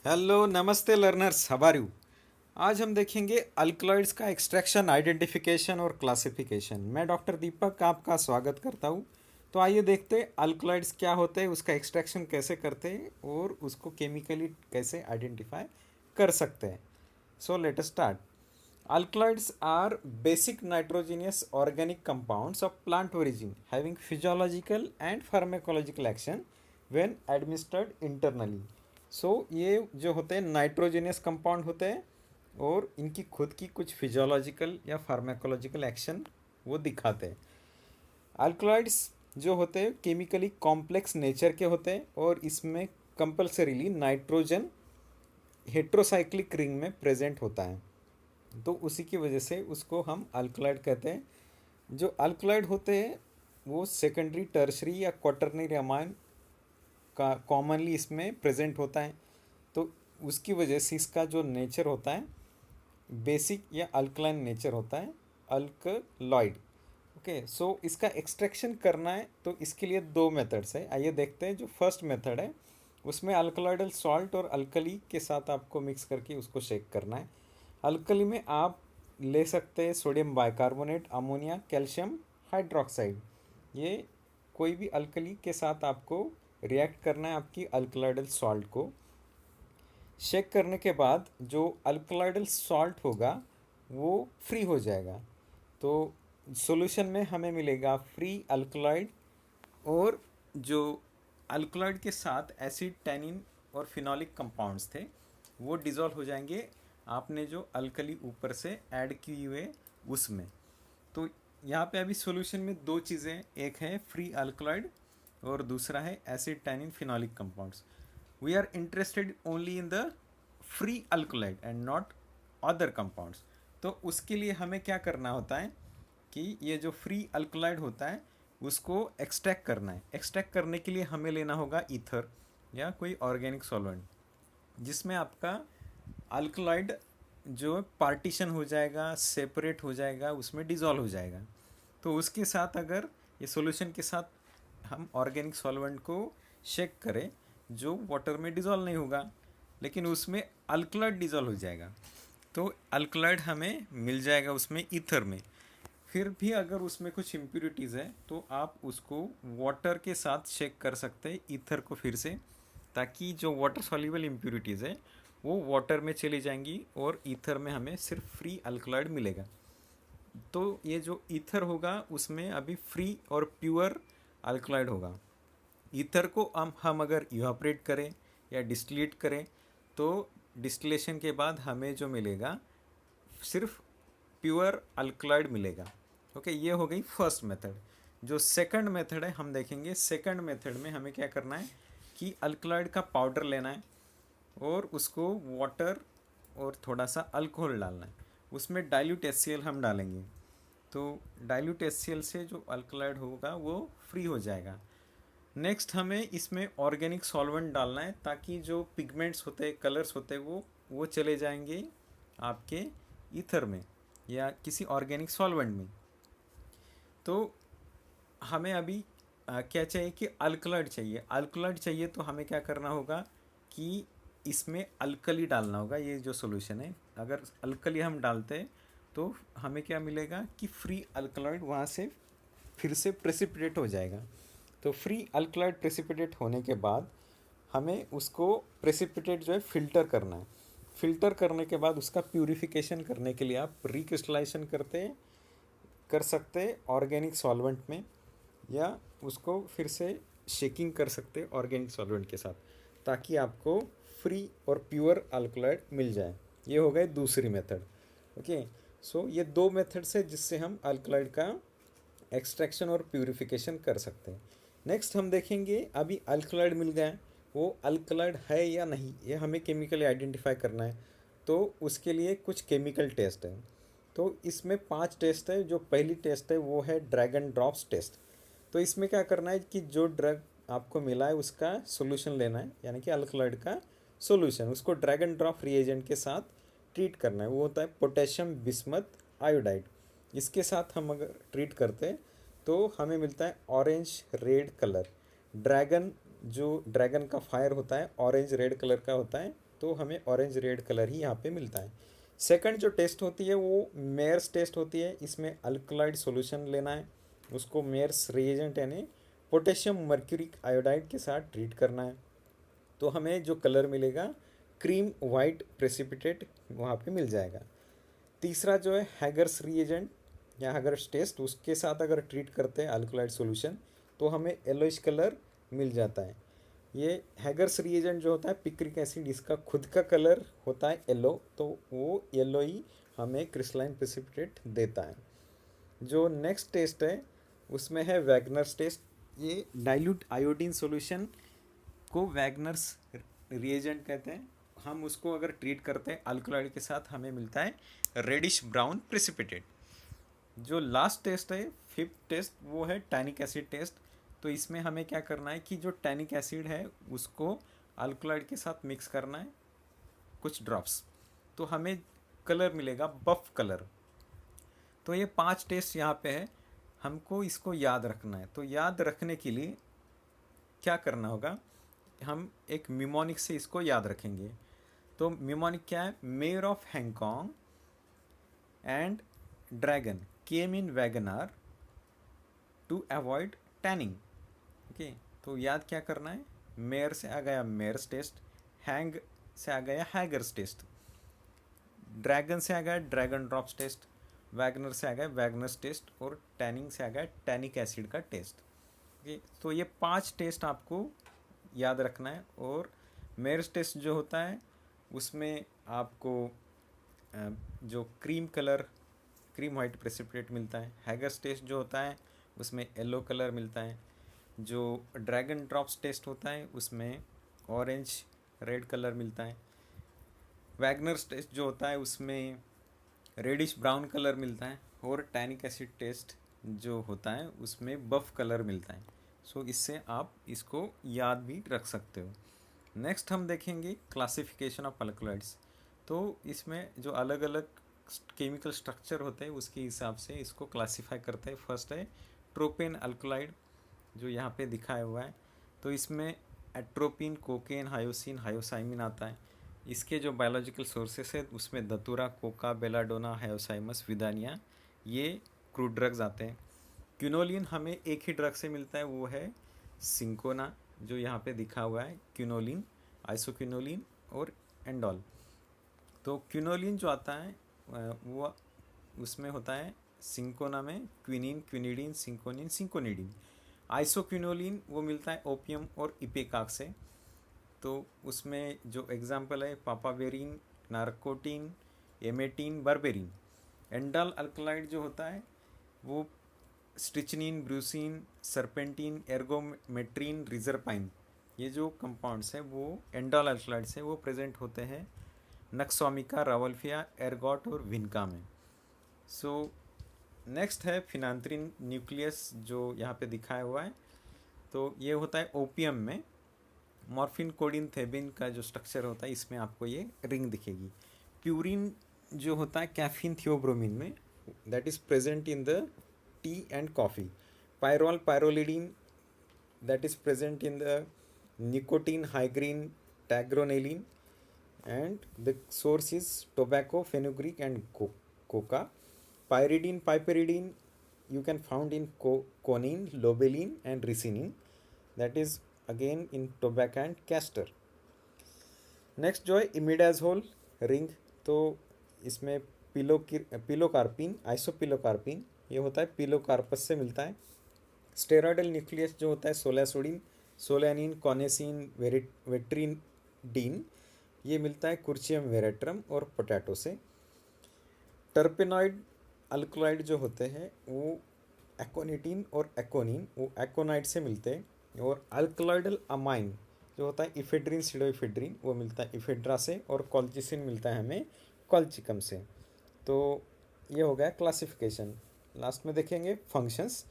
Hello नमस्ते learners, how are you. आज हम देखेंगे अल्कलॉइड्स का एक्सट्रैक्शन, आइडेंटिफिकेशन और क्लासिफिकेशन। मैं डॉक्टर दीपक आपका स्वागत करता हूँ। तो आइए देखते हैं अल्कलॉइड्स क्या होते हैं, उसका एक्सट्रैक्शन कैसे करते हैं और उसको केमिकली कैसे आइडेंटिफाई कर सकते हैं। So let us start. Alkaloids are basic nitrogenous organic compounds of plant origin having physiological and pharmacological action when administered internally. So ये जो होते हैं नाइट्रोजेनियस कंपाउंड होते हैं और इनकी खुद की कुछ फिजियोलॉजिकल या फार्माकोलॉजिकल एक्शन वो दिखाते हैं। अल्कलॉइड्स जो होते हैं केमिकली कॉम्प्लेक्स नेचर के होते हैं और इसमें कंपल्सरीली नाइट्रोजन हेट्रोसाइक्लिक रिंग में प्रेजेंट होता है, तो उसी की वजह से उसको हम अल्कलॉइड कहते हैं। जो अल्कलॉइड होते हैं वो सेकेंडरी, टर्शरी या क्वाटरनरी अमाइन का कॉमनली इसमें प्रेजेंट होता है। तो उसकी वजह से इसका जो नेचर होता है बेसिक या अल्कलाइन नेचर होता है, अल्कलॉइड। ओके, सो इसका एक्सट्रैक्शन करना है तो इसके लिए दो मेथड्स है। आइए देखते हैं। जो फर्स्ट मेथड है उसमें अल्कलॉइडल सॉल्ट और अल्कली के साथ आपको मिक्स करके उसको शेक करना है। अल्कली में आप ले सकते हैं sodium bicarbonate, ammonia, calcium hydroxide. ये कोई भी अल्कली के साथ आपको रिएक्ट करना है आपकी अल्कलॉइडल सॉल्ट को। शेक करने के बाद जो अल्कलॉइडल सॉल्ट होगा वो फ्री हो जाएगा। तो सॉल्यूशन में हमें मिलेगा फ्री अल्कलॉइड, और जो अल्कलॉइड के साथ एसिड, टैनिन और फिनोलिक कंपाउंड्स थे वो डिज़ोल्व हो जाएंगे आपने जो अल्कली ऊपर से ऐड किए हुए उसमें। तो यहाँ पे अभी सॉल्यूशन में दो चीज़ें, एक है फ्री अल्कलॉइड और दूसरा है acid, tannin, phenolic compounds. We are interested only in the free alkaloid and not other compounds. तो उसके लिए हमें क्या करना होता है कि ये जो फ्री अल्कलॉइड होता है उसको एक्सट्रैक्ट करना है। एक्सट्रैक्ट करने के लिए हमें लेना होगा ईथर या कोई ऑर्गेनिक सॉल्वेंट, जिसमें आपका अल्कलॉइड जो पार्टीशन हो जाएगा, सेपरेट हो जाएगा, उसमें डिज़ोल्व हो जाएगा। तो उसके साथ अगर ये सॉल्यूशन के साथ हम ऑर्गेनिक सॉल्वेंट को शेक करें जो वाटर में डिज़ोल्व नहीं होगा लेकिन उसमें अल्कलॉइड डिज़ोल्व हो जाएगा, तो अल्कलॉइड हमें मिल जाएगा उसमें ईथर में। फिर भी अगर उसमें कुछ इम्प्यूरिटीज़ है तो आप उसको वाटर के साथ शेक कर सकते हैं ईथर को फिर से, ताकि जो वाटर सॉल्युबल इम्प्यूरिटीज़ है वो वाटर में चली जाएंगी और ईथर में हमें सिर्फ फ्री अल्कलॉइड मिलेगा। तो ये जो ईथर होगा उसमें अभी फ्री और प्योर अल्कलॉइड होगा। ईथर को हम अगर इवापरेट करें या डिस्टिलेट करें तो डिस्टिलेशन के बाद हमें जो मिलेगा सिर्फ प्योर अल्कलॉइड मिलेगा। ओके, ये हो गई फर्स्ट मेथड। जो सेकंड मेथड है हम देखेंगे। सेकंड मेथड में हमें क्या करना है कि अल्कलॉइड का पाउडर लेना है और उसको वाटर और थोड़ा सा अल्कोहल डालना है। उसमें डाइल्यूट HCl हम डालेंगे, तो डाइल्यूट HCl से जो अल्कलॉइड होगा वो फ्री हो जाएगा। नेक्स्ट हमें इसमें ऑर्गेनिक सॉल्वेंट डालना है ताकि जो पिगमेंट्स होते हैं, कलर्स होते हैं, वो चले जाएंगे आपके ईथर में या किसी ऑर्गेनिक सॉल्वेंट में। तो हमें अभी क्या चाहिए कि अल्कलॉइड चाहिए। अल्कलॉइड चाहिए तो हमें क्या करना होगा कि इसमें अल्कली डालना होगा। ये जो सॉल्यूशन है, अगर अल्कली हम डालते हैं तो हमें क्या मिलेगा कि फ्री अल्कलॉइड वहाँ से फिर से प्रेसिपिटेट हो जाएगा। तो फ्री अल्कलॉइड प्रेसिपिटेट होने के बाद हमें उसको प्रेसिपिटेट जो है फ़िल्टर करना है। फ़िल्टर करने के बाद उसका प्यूरिफिकेशन करने के लिए आप रिक्रिस्टलाइजेशन कर सकते हैं ऑर्गेनिक सॉल्वेंट में, या उसको फिर से शेकिंग कर सकते हैं ऑर्गेनिक सॉल्वेंट के साथ, ताकि आपको फ्री और प्योर अल्कलॉइड मिल जाए। ये हो गए दूसरी मेथड। ओके, सो ये दो मेथड्स है जिससे हम अल्कलॉइड का एक्सट्रैक्शन और प्यूरिफिकेशन कर सकते हैं। नेक्स्ट हम देखेंगे, अभी अल्कलॉइड मिल गया है, वो अल्कलॉइड है या नहीं ये हमें केमिकली आइडेंटिफाई करना है। तो उसके लिए कुछ केमिकल टेस्ट है। तो इसमें 5 टेस्ट है। जो पहली टेस्ट है वो है ड्रैगन ड्रॉप्स टेस्ट। तो इसमें क्या करना है कि जो ड्रग आपको मिला है उसका सॉल्यूशन लेना है, यानी कि अल्कलॉइड का सॉल्यूशन, उसको ड्रैगन ड्रॉप रिएजेंट के साथ ट्रीट करना है। वो होता है पोटेशियम बिस्मथ आयोडाइड। इसके साथ हम अगर ट्रीट करते हैं तो हमें मिलता है ऑरेंज रेड कलर। ड्रैगन, जो ड्रैगन का फायर होता है ऑरेंज रेड कलर का होता है तो हमें ऑरेंज रेड कलर ही यहाँ पे मिलता है। सेकंड जो टेस्ट होती है वो मेयर्स टेस्ट होती है। इसमें अल्कलाइड सॉल्यूशन लेना है, उसको मेयर्स रिएजेंट यानी पोटेशियम मर्क्यूरिक आयोडाइड के साथ ट्रीट करना है, तो हमें जो कलर मिलेगा क्रीम वाइट प्रेसिपिटेट वहाँ पे मिल जाएगा। तीसरा जो है हैगर्स रिएजेंट या हैगर्स टेस्ट, उसके साथ अगर ट्रीट करते हैं अल्कलाइड सॉल्यूशन तो हमें येलोइश कलर मिल जाता है। ये हैगर्स रिएजेंट जो होता है पिक्रिक एसिड, इसका खुद का कलर होता है येलो, तो वो येलो ही हमें क्रिस्टलाइन प्रेसिपिटेट देता है। जो नेक्स्ट टेस्ट है उसमें है वैगनर्स टेस्ट। ये डाइल्यूट आयोडीन सॉल्यूशन को वैगनर्स रिएजेंट कहते हैं। हम उसको अगर ट्रीट करते हैं अल्कलॉइड के साथ हमें मिलता है रेडिश ब्राउन प्रेसिपिटेट। जो लास्ट टेस्ट है फिफ्थ टेस्ट वो है टैनिक एसिड टेस्ट। तो इसमें हमें क्या करना है कि जो टैनिक एसिड है उसको अल्कलॉइड के साथ मिक्स करना है कुछ ड्रॉप्स, तो हमें कलर मिलेगा बफ कलर। तो ये 5 टेस्ट यहाँ पे है, हमको इसको याद रखना है। तो याद रखने के लिए क्या करना होगा, हम एक मिमोनिक से इसको याद रखेंगे। तो मिमोनिक क्या है, mayor of Hong Kong and dragon came in Wagner to avoid tanning. Okay, तो याद क्या करना है, मेयर से आ गया मेयर्स टेस्ट, हैंग से आ गया हैगर्स टेस्ट, ड्रैगन से आ गया ड्रैगन ड्रॉप्स टेस्ट, वैगनर से आ गया वैगनर्स टेस्ट, और टैनिंग से आ गया टैनिक एसिड का टेस्ट। ओके, तो ये 5 टेस्ट आपको याद रखना है। और मेयर्स टेस्ट जो होता है उसमें आपको जो cream colour cream white precipitate मिलता है। हैगर्स टेस्ट जो होता है उसमें येलो कलर मिलता है। जो ड्रैगन ड्रॉप्स टेस्ट होता है उसमें ऑरेंज रेड कलर मिलता है। वैगनर्स टेस्ट जो होता है उसमें रेडिश ब्राउन कलर मिलता है। और टैनिक एसिड टेस्ट जो होता है उसमें बफ कलर मिलता है। सो इससे आप इसको याद भी रख सकते हो। नेक्स्ट हम देखेंगे क्लासिफिकेशन ऑफ अल्कलॉइड्स। तो इसमें जो अलग अलग केमिकल स्ट्रक्चर होते हैं उसके हिसाब से इसको क्लासीफाई करते हैं। फर्स्ट है ट्रोपेन अल्कलॉइड जो यहाँ पे दिखाया हुआ है। तो इसमें एट्रोपिन, कोकेन, हायोसिन, हायोसाइमिन आता है। इसके जो बायोलॉजिकल सोर्सेस है उसमें दतूरा, कोका, बेलाडोना, हायोसाइमस, विदानिया, ये क्रूड ड्रग्स आते हैं। क्यूनोलिन हमें एक ही ड्रग से मिलता है, वो है सिंकोना जो यहाँ पे दिखा हुआ है, क्यूनोलिन, आइसोक्यूनोलिन और एंडोल। तो क्यूनोलिन जो आता है वो उसमें होता है सिंकोना में क्विनिन, क्विनिडीन, सिंकोनिन, सिंकोनिडीन। आइसोक्यूनोलिन वो मिलता है ओपियम और इपेकाक से। तो उसमें जो एग्जाम्पल है papaverine, narcotine, emetine, berberine. Indole alkaloid जो होता है वो स्ट्रिचनिन, ब्रूसिन, सर्पेंटिन, एर्गोमेट्रिन, रिजरपाइन, ये जो कंपाउंड्स हैं वो एंडल अल्कलाइड से वो प्रेजेंट होते हैं नक्सोमिका, रावल्फिया, एर्गॉट और विनका में। सो नेक्स्ट है फिनांथ्रिन न्यूक्लियस जो यहाँ पे दिखाया हुआ है। तो ये होता है ओपियम में। मॉर्फिन, कोडिन, थेबिन का जो स्ट्रक्चर होता है इसमें आपको ये रिंग दिखेगी। प्यूरिन जो होता है कैफीन थियोब्रोमिन में, that is present in the T and coffee. Pyrrole, pyrrolidine, that is present in the nicotine, hygrine, tagroneline, and the source is tobacco, fenugreek and coca. Pyridine, piperidine you can found in conine, lobeline and ricinin, that is again in tobacco and castor. Next जो है imidazole ring. तो इसमें pilocarpine, आइसोपिलोकार्पिन, ये होता है pilocarpus से मिलता है। स्टेरॉयडल न्यूक्लियस जो होता है सोलासोडिन, सोलैनिन, कॉनेसिन, वेट्रिनडीन, ये मिलता है कुर्चियम वेरेट्रम और पोटैटो से। टर्पेनॉइड अल्कलॉइड जो होते हैं वो एकोनिटीन और एकोनिन, वो एकोनाइड से मिलते हैं। और अल्कलॉइडल अमाइन जो होता है इफेड्रिन, सिडोइफेड्रिन, वो मिलता है इफेड्रा से। और कॉल्चिसिन मिलता है हमें कॉल्चिकम से। तो ये हो गया क्लासिफिकेशन। लास्ट में देखेंगे फंक्शंस।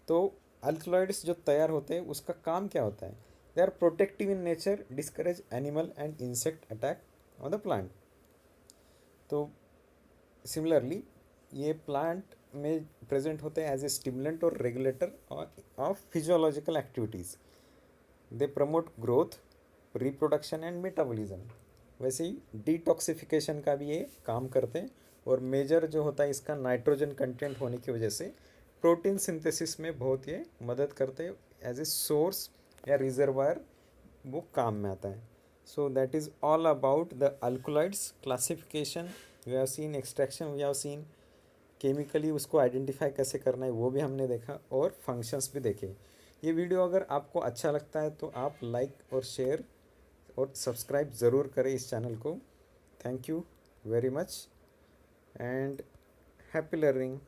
तो अल्कलॉइड्स जो तैयार होते हैं उसका काम क्या होता है, they are protective in nature, discourage animal and insect attack on the plant. तो सिमिलरली ये प्लांट में प्रेजेंट होते हैं एज ए स्टिमुलेंट और regulator of physiological activities. They promote growth, reproduction and metabolism. वैसे ही डिटॉक्सिफिकेशन का भी ये काम करते हैं। और मेजर जो होता है इसका नाइट्रोजन कंटेंट होने की वजह से प्रोटीन सिंथेसिस में बहुत ये मदद करते हैं। एज ए सोर्स या रिजर्वायर वो काम में आता है। So that is all about the alkaloids classification. We have seen extraction, we have seen chemically उसको आइडेंटिफाई कैसे करना है वो भी हमने देखा, और फंक्शंस भी देखे। ये वीडियो अगर आपको अच्छा लगता है तो आप लाइक और शेयर और सब्सक्राइब ज़रूर करें इस चैनल को। Thank you very much and happy learning.